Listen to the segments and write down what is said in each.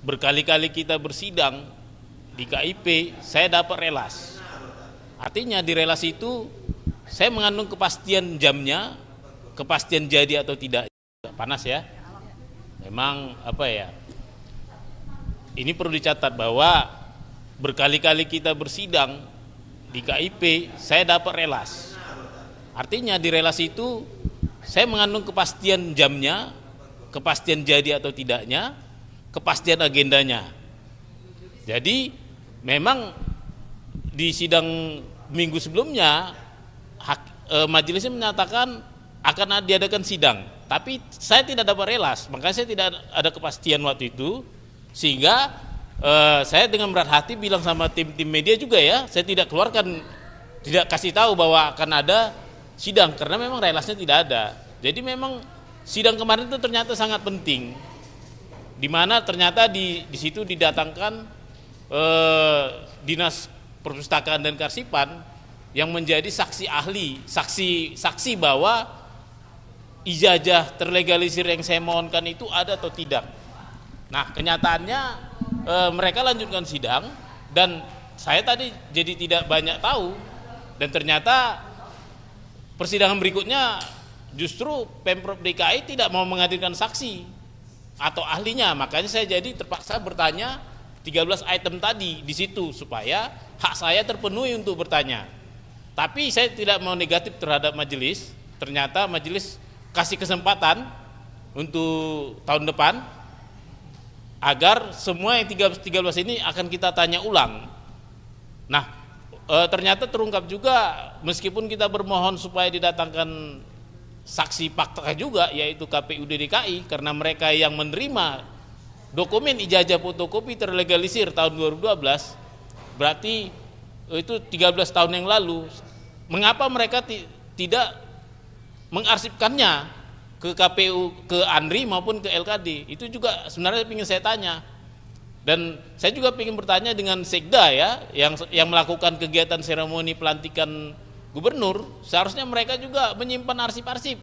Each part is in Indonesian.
berkali-kali kita bersidang di KIP, saya dapat relas. Artinya di relas itu saya mengandung kepastian jamnya, kepastian jadi atau tidak. Panas ya. Memang apa ya? Ini perlu dicatat bahwa berkali-kali kita bersidang di KIP, saya dapat relas. Artinya di relas itu saya mengandung kepastian jamnya, kepastian jadi atau tidaknya, kepastian agendanya. Jadi memang di sidang minggu sebelumnya majelisnya menyatakan akan diadakan sidang, tapi saya tidak dapat relas, makanya saya tidak ada kepastian waktu itu, sehingga saya dengan berat hati bilang sama tim media juga ya, saya tidak keluarkan, tidak kasih tahu bahwa akan ada sidang karena memang relasnya tidak ada. Jadi memang sidang kemarin itu ternyata sangat penting, di mana ternyata di situ didatangkan Dinas Perpustakaan dan Kearsipan yang menjadi saksi ahli, saksi bahwa ijazah terlegalisir yang saya mohonkan itu ada atau tidak. Nah, kenyataannya mereka lanjutkan sidang dan saya tadi jadi tidak banyak tahu, dan ternyata persidangan berikutnya justru Pemprov DKI tidak mau menghadirkan saksi atau ahlinya, makanya saya jadi terpaksa bertanya 13 item tadi di situ supaya hak saya terpenuhi untuk bertanya. Tapi saya tidak mau negatif terhadap majelis. Ternyata majelis kasih kesempatan untuk tahun depan agar semua yang 13 ini akan kita tanya ulang. Nah, ternyata terungkap juga meskipun kita bermohon supaya didatangkan saksi fakta juga, yaitu KPUD DKI, karena mereka yang menerima dokumen ijazah fotokopi terlegalisir tahun 2012, berarti itu 13 tahun yang lalu. Mengapa mereka tidak mengarsipkannya ke KPU, ke ANRI maupun ke LKD? Itu juga sebenarnya ingin saya tanya. Dan saya juga ingin bertanya dengan Sekda ya, yang melakukan kegiatan seremoni pelantikan gubernur, seharusnya mereka juga menyimpan arsip-arsip.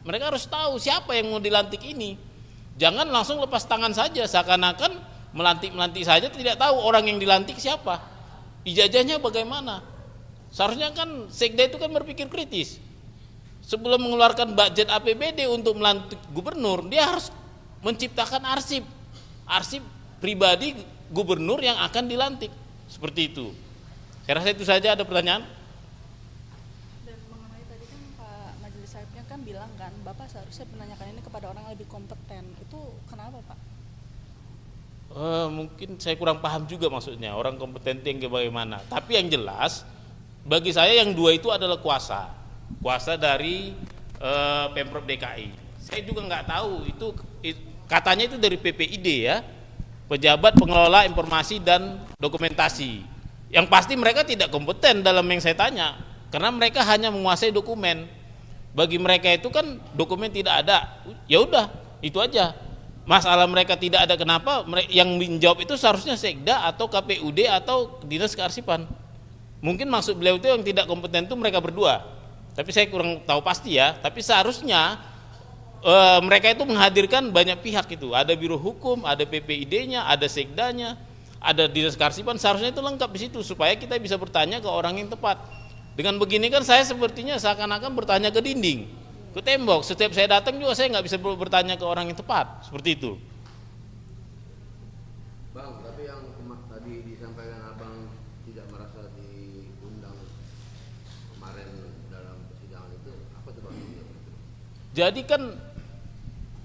Mereka harus tahu siapa yang mau dilantik ini. Jangan langsung lepas tangan saja, seakan-akan melantik saja, tidak tahu orang yang dilantik siapa, ijazahnya bagaimana. Seharusnya kan Sekda itu kan berpikir kritis. Sebelum mengeluarkan budget APBD untuk melantik gubernur, dia harus menciptakan arsip pribadi gubernur yang akan dilantik. Seperti itu. Saya rasa itu saja. Ada pertanyaan? Dan mengenai tadi kan Pak Majelis Hakimnya kan bilang kan, Bapak seharusnya menanyakan ini kepada orang yang lebih kompeten. Itu kenapa Pak? Mungkin saya kurang paham juga maksudnya orang kompeten yang bagaimana. Tapi yang jelas bagi saya yang dua itu adalah kuasa dari Pemprov DKI. Saya juga nggak tahu itu katanya itu dari PPID ya, Pejabat Pengelola Informasi dan Dokumentasi. Yang pasti mereka tidak kompeten dalam yang saya tanya, karena mereka hanya menguasai dokumen. Bagi mereka itu kan dokumen tidak ada, ya udah itu aja. Masalah mereka tidak ada, kenapa yang menjawab itu seharusnya Sekda atau KPUD atau Dinas Kearsipan. Mungkin maksud beliau itu yang tidak kompeten itu mereka berdua, tapi saya kurang tahu pasti ya. Tapi seharusnya mereka itu menghadirkan banyak pihak, itu ada Biro Hukum, ada PPID-nya, ada Sekdanya, ada Dinas Kearsipan. Seharusnya itu lengkap di situ supaya kita bisa bertanya ke orang yang tepat. Dengan begini kan saya sepertinya seakan-akan bertanya ke dinding, ke tembok. Setiap saya datang juga saya nggak bisa bertanya ke orang yang tepat, seperti itu. Bang, tapi yang tadi disampaikan Abang tidak merasa diundang kemarin dalam persidangan itu, apa tuh Bang? Jadi kan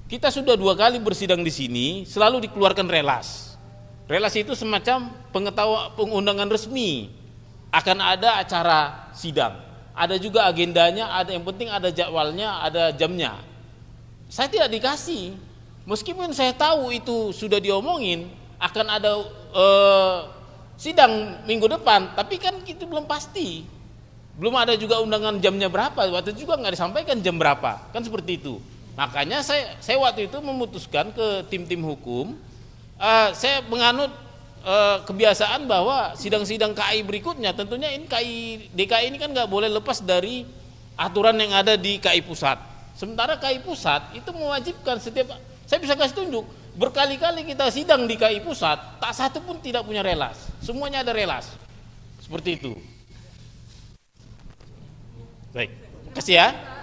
kita sudah 2 kali bersidang di sini, selalu dikeluarkan relas. Relas itu semacam pengundangan resmi akan ada acara sidang. Ada juga agendanya, ada yang penting ada jadwalnya, ada jamnya. Saya tidak dikasih, meskipun saya tahu itu sudah diomongin akan ada sidang minggu depan, tapi kan itu belum pasti. Belum ada juga undangan jamnya berapa, waktu itu juga nggak disampaikan jam berapa, kan seperti itu. Makanya saya waktu itu memutuskan ke tim hukum, saya menganut kebiasaan bahwa sidang-sidang KI berikutnya, tentunya ini KI DKI ini kan nggak boleh lepas dari aturan yang ada di KI pusat. Sementara KI pusat itu mewajibkan setiap, saya bisa kasih tunjuk, Berkali-kali kita sidang di KI Pusat, tak satu pun tidak punya relas. Semuanya ada relas. Seperti itu. Baik, terima kasih ya.